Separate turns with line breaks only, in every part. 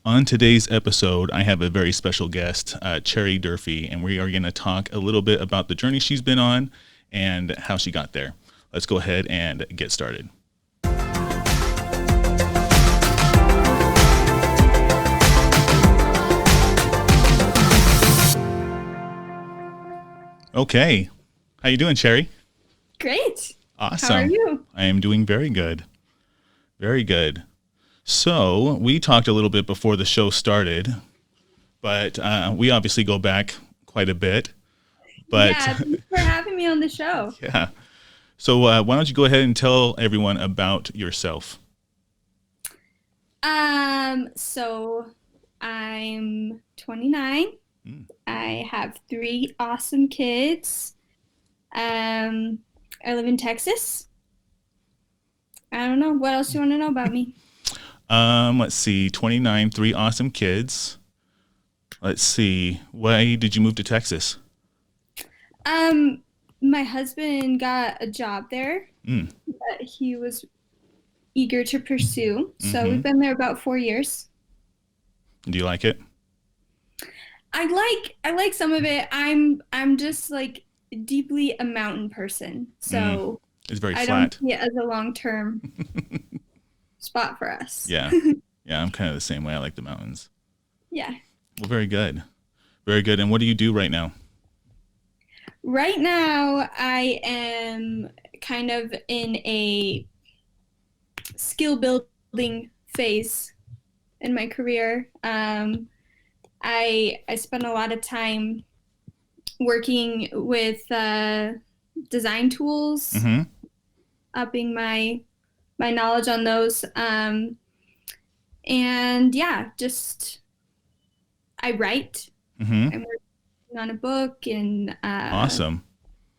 On today's episode, I have a very special guest, Cherry Durfee, and we are going to talk a little bit about the journey she's been on and how she got there. Let's go ahead and get started. Okay. How you doing, Cherry?
Great.
Awesome.
How are you?
I am doing very good. Very good. So we talked a little bit before the show started, but we obviously go back quite a bit. But
Yeah, thanks for having me on the show.
yeah. So why don't you go ahead and tell everyone about yourself?
So I'm 29. I have 3 awesome kids. I live in Texas. I don't know. What else do you want to know about me?
Let's see, 29, 3 awesome kids. Let's see, why did you move to Texas?
My husband got a job there that he was eager to pursue. So we've been there about 4 years.
Do you like it?
I like some of it. I'm just like deeply a mountain person. So
It's very
I
flat.
don't see it as a long-term spot for us.
Yeah. Yeah, I'm kind of the same way. I like the mountains.
Yeah.
Well, very good. Very good. And what do you do right now?
Right now, I am kind of in a skill building phase in my career. I spend a lot of time working with design tools, upping my knowledge on those. And yeah, just I write. I'm working on a book and
Awesome.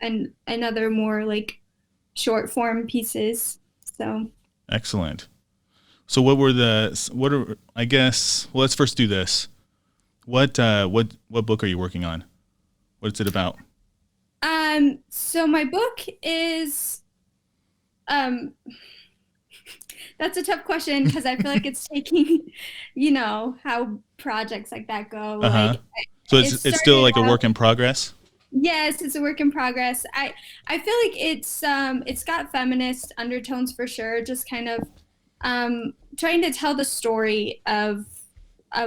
and other more like short form pieces. So
Excellent. So I guess, well, let's first do this. What book are you working on? What's it about?
So my book is that's a tough question because I feel like it's taking, how projects like that go. Like
So it's still like a work in progress?
Yes, it's a work in progress. I feel like it's got feminist undertones for sure, just kind of trying to tell the story of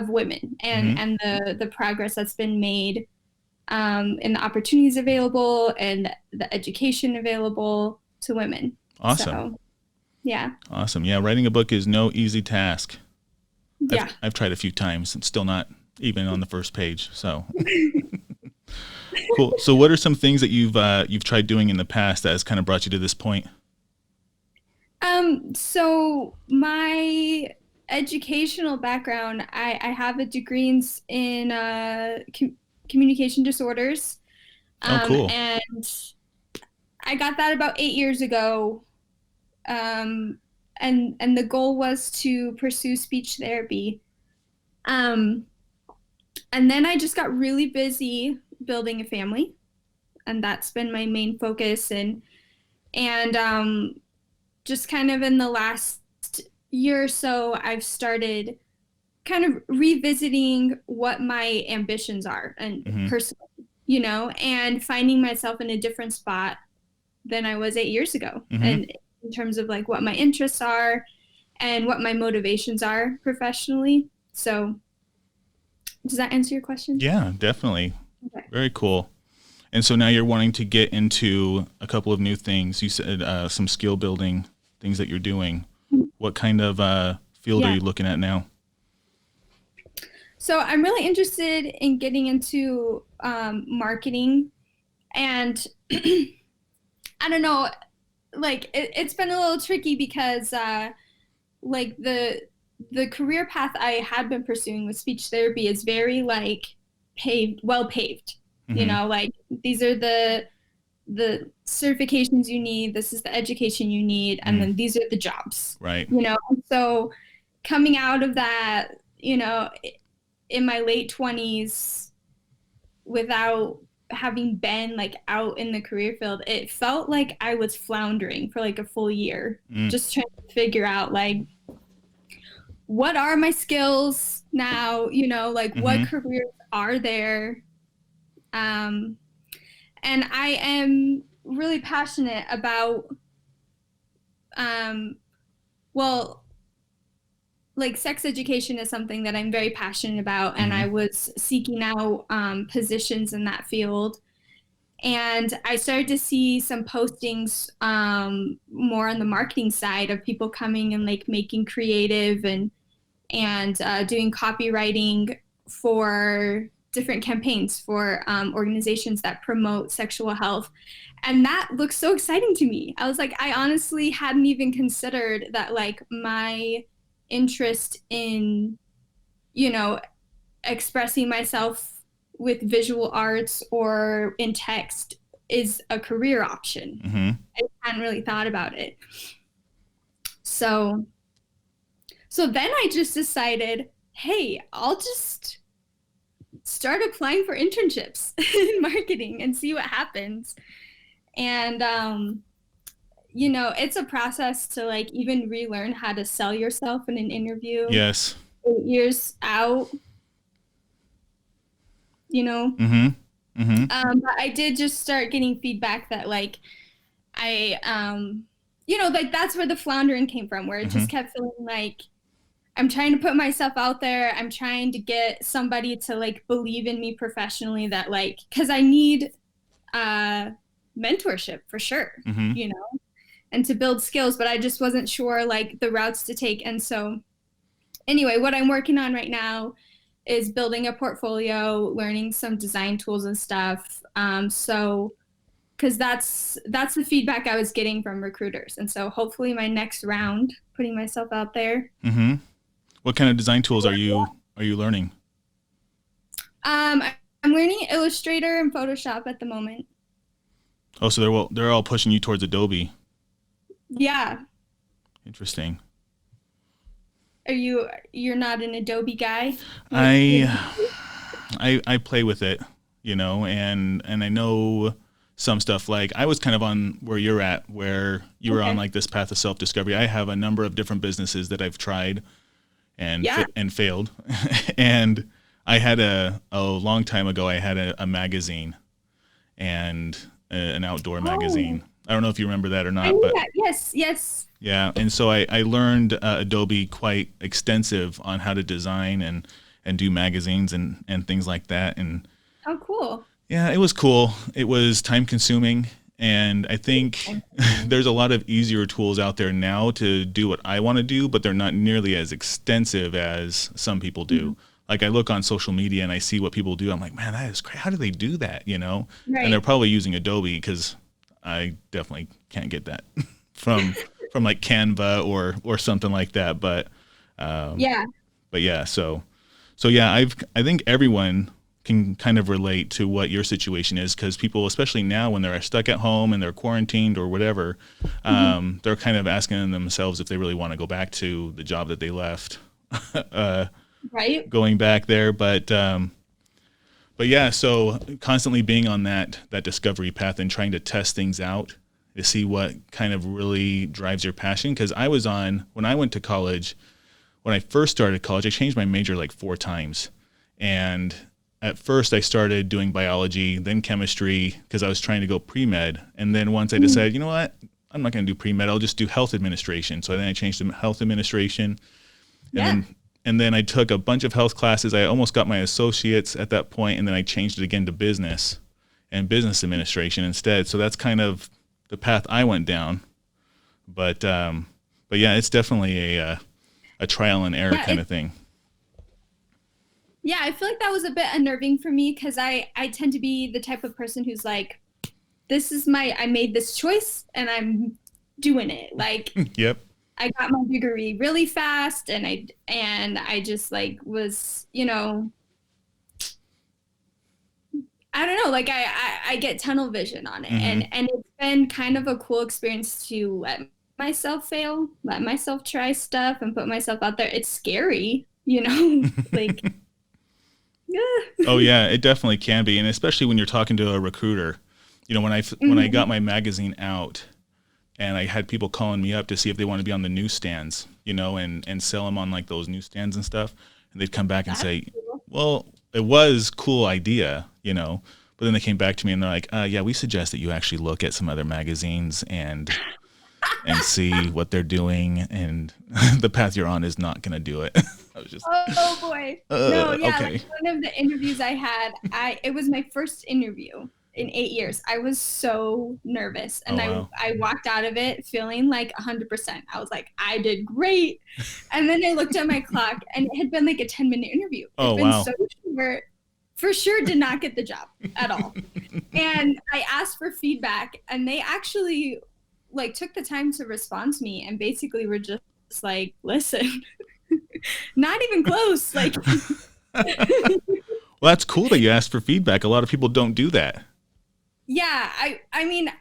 women and the progress that's been made, and the opportunities available and the education available to women.
Awesome.
So, yeah.
Awesome. Yeah, writing a book is no easy task.
Yeah.
I've tried a few times and still not even on the first page. So cool. So what are some things that you've tried doing in the past that has kind of brought you to this point?
So my educational background, I have a degree in communication disorders.
Oh, cool.
And I got that about 8 years ago. And the goal was to pursue speech therapy. And then I just got really busy building a family, and that's been my main focus. And just kind of in the last year or so, I've started kind of revisiting what my ambitions are and personally, and finding myself in a different spot than I was 8 years ago. And in terms of like what my interests are and what my motivations are professionally. So does that answer your question?
Yeah, definitely.
Okay.
Very cool. And so now you're wanting to get into a couple of new things. You said some skill building things that you're doing. What kind of field are you looking at now?
So I'm really interested in getting into marketing, and I don't know, like it's been a little tricky because like the career path I had been pursuing with speech therapy is very like well paved. Like these are the certifications you need, this is the education you need, and then these are the jobs.
Right.
So coming out of that, in my late 20s without having been like out in the career field, it felt like I was floundering for like a full year, just trying to figure out like what are my skills, now, like what
Mm-hmm.
careers are there? And I am really passionate about, um, well, like sex education is something that I'm very passionate about, and
Mm-hmm.
I was seeking out positions in that field. And I started to see some postings more on the marketing side of people coming and like making creative and doing copywriting for different campaigns for organizations that promote sexual health. And that looks so exciting to me. I was like, I honestly hadn't even considered that, like, my interest in, you know, expressing myself with visual arts or in text is a career option.
Mm-hmm.
I hadn't really thought about it. So then I just decided, hey, I'll just start applying for internships in marketing and see what happens. And it's a process to like even relearn how to sell yourself in an interview
Yes.
8 years out, you know.
Mm-hmm. Mm-hmm.
But I did just start getting feedback that like I like that's where the floundering came from, where it
Mm-hmm.
just kept feeling like I'm trying to put myself out there. I'm trying to get somebody to like believe in me professionally, that like, because I need mentorship for sure,
Mm-hmm.
and to build skills, but I just wasn't sure like the routes to take. And so anyway, what I'm working on right now is building a portfolio, learning some design tools and stuff. So because that's the feedback I was getting from recruiters. And so hopefully my next round, putting myself out there.
Mm-hmm. What kind of design tools are you learning?
I'm learning Illustrator and Photoshop at the moment.
Oh, so they're all pushing you towards Adobe.
Yeah.
Interesting.
You're not an Adobe guy?
I play with it, and I know some stuff. Like I was kind of on where you're at, where you were on
Okay.
like this path of self-discovery. I have a number of different businesses that I've tried and
Yeah.
and failed. And I had a long time ago, I had a magazine and an outdoor
Oh,
magazine. I don't know if you remember that or
I
not,
knew
but
that. Yes, yes.
yeah. And so I learned Adobe quite extensive on how to design and do magazines and things like that. And
Oh, cool.
yeah, it was cool. It was time consuming. And I think there's a lot of easier tools out there now to do what I want to do, but they're not nearly as extensive as some people do. Like I look on social media and I see what people do. I'm like, man, that is great. How do they do that? And they're
Right.
probably using Adobe because I definitely can't get that from like Canva or something like that. Um,
Yeah.
but yeah, so yeah, I think everyone can kind of relate to what your situation is because people, especially now when they're stuck at home and they're quarantined or whatever,
Mhm.
they're kind of asking themselves if they really want to go back to the job that they left, uh,
Right.
going back there. But yeah, so constantly being on that discovery path and trying to test things out to see what kind of really drives your passion. Because when I went to college, when I first started college, I changed my major like 4 times. And at first I started doing biology, then chemistry, because I was trying to go pre-med. And then once I
Mhm.
decided, you know what, I'm not going to do pre-med, I'll just do health administration. So then I changed to health administration. And
Yeah.
then I took a bunch of health classes. I almost got my associates at that point, and then I changed it again to business and business administration instead. So that's kind of the path I went down. But yeah, it's definitely a trial and error
Yeah.
kind of thing.
Yeah, I feel like that was a bit unnerving for me because I tend to be the type of person who's like, I made this choice and I'm doing it. Like
Yep.
I got my degree really fast, and I just like was, I don't know, like I get tunnel vision on it.
Hmm.
And it's been kind of a cool experience to let myself fail, let myself try stuff and put myself out there. It's scary, like
Oh
yeah.
yeah, it definitely can be, and especially when you're talking to a recruiter. When I
Mhm.
got my magazine out, and I had people calling me up to see if they want to be on the newsstands, and sell them on like those newsstands and stuff. And they'd come back and
That's
say,
cool.
well, it was cool idea, but then they came back to me and they're like, yeah, we suggest that you actually look at some other magazines and see what they're doing, and the path you're on is not going to do it. I was just,
Oh boy. No, yeah,
okay.
like one of the interviews I had, it was my first interview in 8 years. I was so nervous,
Oh,
and
wow.
I walked out of it feeling like 100%. I was like, I did great. And then I looked at my clock, and it had been like a 10-minute interview.
Oh,
It'd been
wow.
so short. For sure did not get the job at all. And I asked for feedback, and they actually like took the time to respond to me and basically were just like, listen, not even close. Like,
Well, that's cool that you asked for feedback. A lot of people don't do that.
yeah, I mean,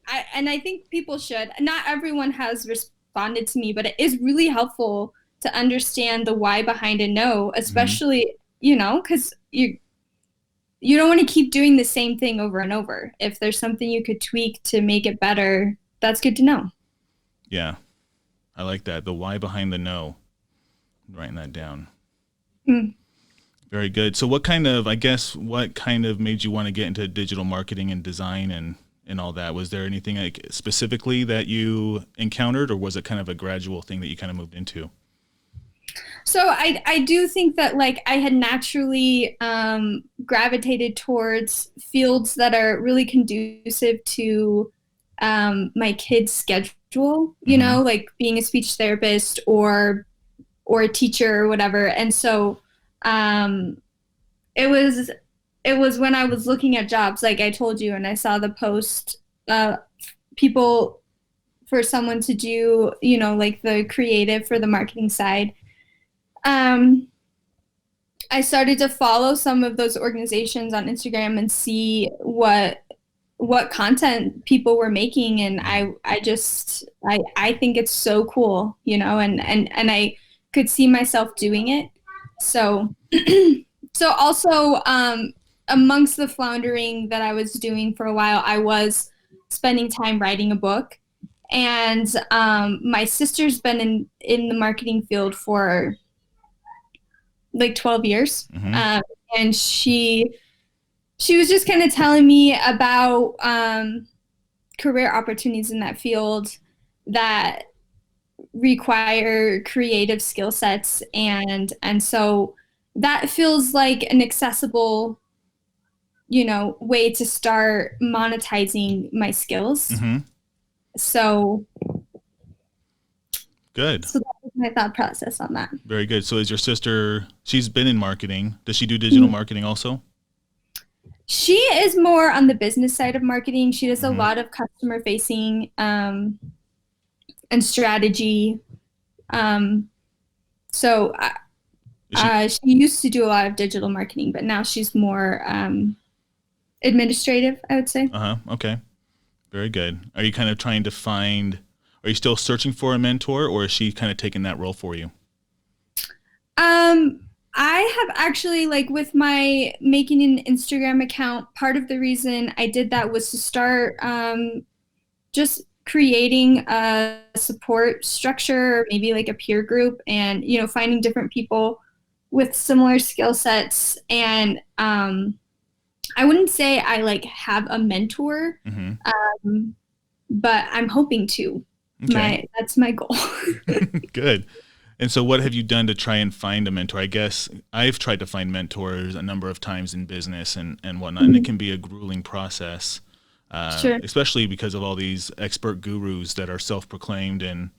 I think people should. Not everyone has responded to me, but it is really helpful to understand the why behind a no, especially, because you don't want to keep doing the same thing over and over. If there's something you could tweak to make it better, that's good to know.
Yeah. I like that. The why behind the no. I'm writing that down.
Mm.
Very good. So what kind of made you want to get into digital marketing and design and all that? Was there anything like specifically that you encountered, or was it kind of a gradual thing that you kind of moved into?
So I do think that like I had naturally gravitated towards fields that are really conducive to my kids' schedule, like being a speech therapist or a teacher or whatever. And so it was when I was looking at jobs, like I told you, and I saw the post, people for someone to do, like the creative for the marketing side. I started to follow some of those organizations on Instagram and see what content people were making, and I think it's so cool, and I could see myself doing it. So so also amongst the floundering that I was doing for a while, I was spending time writing a book, and my sister's been in the marketing field for like 12 years. And she was just kind of telling me about career opportunities in that field that require creative skill sets, and so that feels like an accessible way to start monetizing my skills. So
good.
So that was my thought process on that.
Very good. So is your sister, she's been in marketing. Does she do digital marketing also?
She is more on the business side of marketing. She does a lot of customer facing and strategy. So she used to do a lot of digital marketing, but now she's more administrative, I would say.
Okay. Very good. Are you kind of trying to are you still searching for a mentor, or is she kind of taking that role for you?
I have actually, like with my making an Instagram account, part of the reason I did that was to start just creating a support structure, or maybe like a peer group, and finding different people with similar skill sets. And I wouldn't say I like have a mentor, but I'm hoping to.
Okay.
That's my goal.
Good. And so what have you done to try and find a mentor? I guess I've tried to find mentors a number of times in business and whatnot, and it can be a grueling process,
Sure.
especially because of all these expert gurus that are self-proclaimed and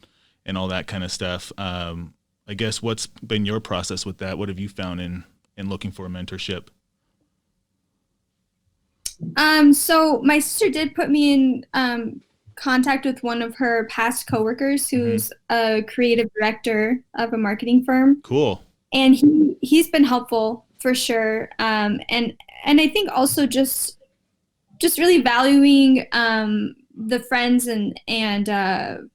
all that kind of stuff. I guess what's been your process with that? What have you found in looking for a mentorship?
So my sister did put me in contact with one of her past coworkers who's a creative director of a marketing firm.
Cool.
And he's been helpful for sure. And I think also just really valuing the friends and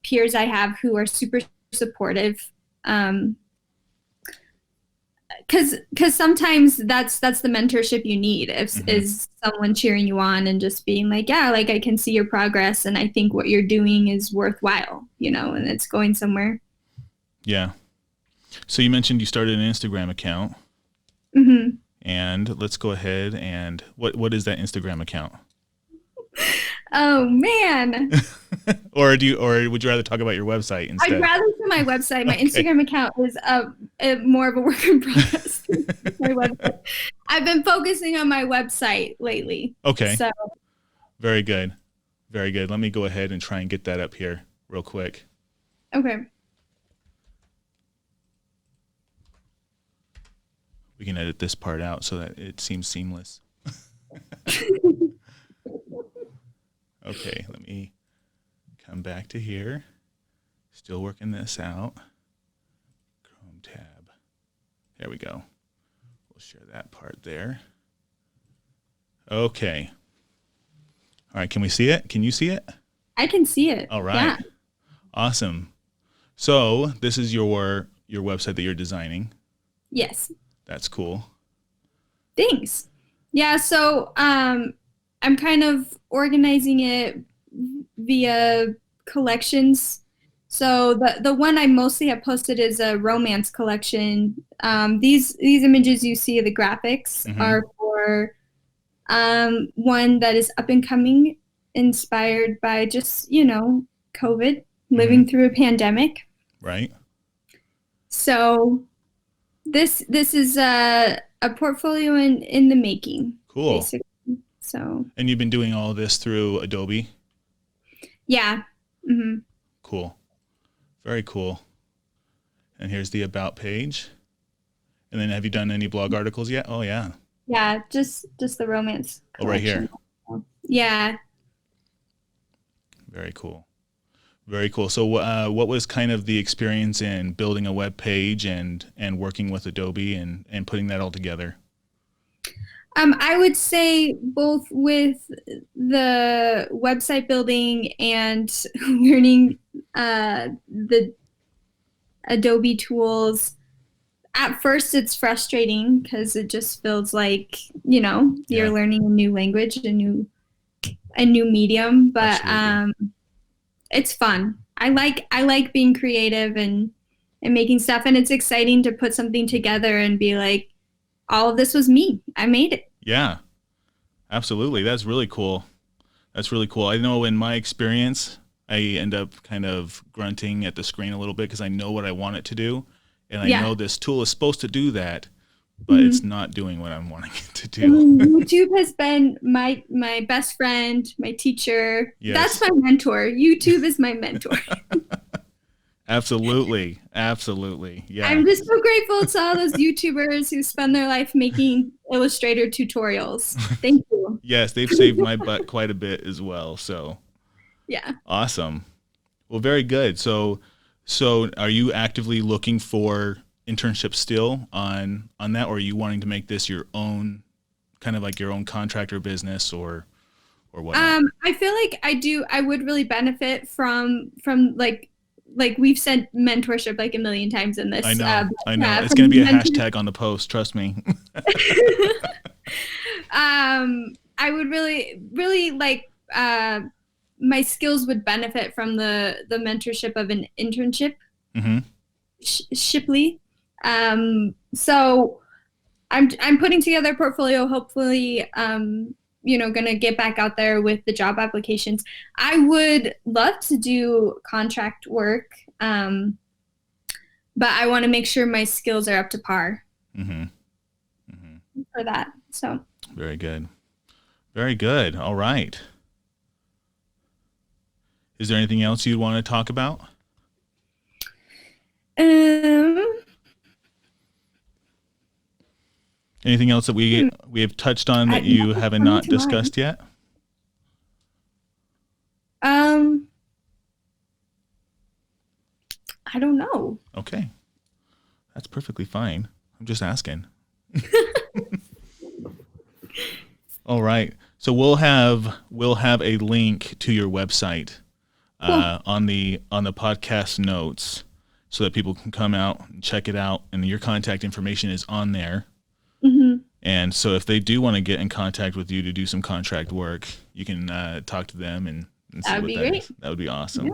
peers I have who are super supportive. Because sometimes that's the mentorship you need, is someone cheering you on and just being like, yeah, like I can see your progress, and I think what you're doing is worthwhile, and it's going somewhere.
Yeah. So you mentioned you started an Instagram account,
Mm-hmm.
and let's go ahead and what is that Instagram account?
Oh man.
Or would you rather talk about your website
I'd
instead?
rather to my website. My
Okay.
Instagram account is more of a work in progress than my website. I've been focusing on my website lately.
Okay.
So,
Very good. Very good. Let me go ahead and try and get that up here real quick.
okay.
We can edit this part out so that it seems seamless. Okay, let me come back to here. Still working this out. Chrome tab. There we go. We'll share that part there. Okay. All right, can we see it? Can you see it?
I can see it.
All right.
Yeah.
Awesome. So this is your website that you're designing.
Yes.
That's cool.
Thanks. Yeah, so I'm kind of organizing it via collections. So the one I mostly have posted is a romance collection. These images you see, the graphics are for one that is up and coming, inspired by just, COVID, living through a pandemic.
Right.
So this is a portfolio in the making.
Cool.
Basically. So.
And you've been doing all this through Adobe?
Yeah. Mm-hmm.
Cool. Very cool. And here's the about page. And then have you done any blog articles yet? Oh yeah.
Yeah, just the romance collection.
Oh, right here.
Yeah.
Very cool. Very cool. So what was kind of the experience in building a web page and working with Adobe and putting that all together?
I would say both with the website building and learning the Adobe tools. At first, it's frustrating because it just feels like, you're learning a new language, a new medium. But it's fun. I like being creative and making stuff, and it's exciting to put something together and be like, all of this was me. I made it.
Yeah, absolutely. That's really cool. That's really cool. I know in my experience, I end up kind of grunting at the screen a little bit because I know what I want it to do. And I know this tool is supposed to do that, but it's not doing what I'm wanting it to do.
YouTube has been my best friend, my teacher.
Yes.
That's my mentor. YouTube is my mentor.
Absolutely. Absolutely. Yeah.
I'm just so grateful to all those YouTubers who spend their life making Illustrator tutorials. Thank you.
Yes, they've saved my butt quite a bit as well. So
yeah.
Awesome. Well, very good. So are you actively looking for internships still on that, or are you wanting to make this your own, kind of like your own contractor business or what?
I feel like I would really benefit from like we've said mentorship like a million times in this.
I know. It's going to be a hashtag on the post. Trust me.
I would really like, my skills would benefit from the mentorship of an internship. Shipley. So I'm putting together a portfolio, hopefully, gonna get back out there with the job applications. I would love to do contract work, but I want to make sure my skills are up to par for that. So
very good. Very good. All right. Is there anything else you'd want to talk about? Anything else that we have touched on that you haven't not discussed yet?
I don't know.
Okay. That's perfectly fine. I'm just asking. All right. So we'll have a link to your website on the podcast notes so that people can come out and check it out, and your contact information is on there. And so if they do want to get in contact with you to do some contract work, you can talk to them and see what that is. That would be awesome. Yeah.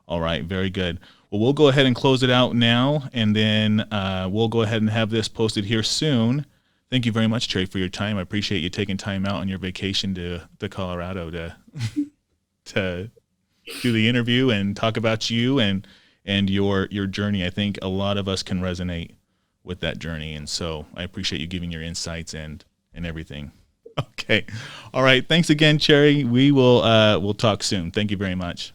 All right. Very good. Well, we'll go ahead and close it out now, and then we'll go ahead and have this posted here soon. Thank you very much, Cherry, for your time. I appreciate you taking time out on your vacation to Colorado to do the interview and talk about you and your journey. I think a lot of us can resonate with that journey, and so I appreciate you giving your insights and everything. Okay. All right. Thanks again, Cherry. We will we'll talk soon. Thank you very much.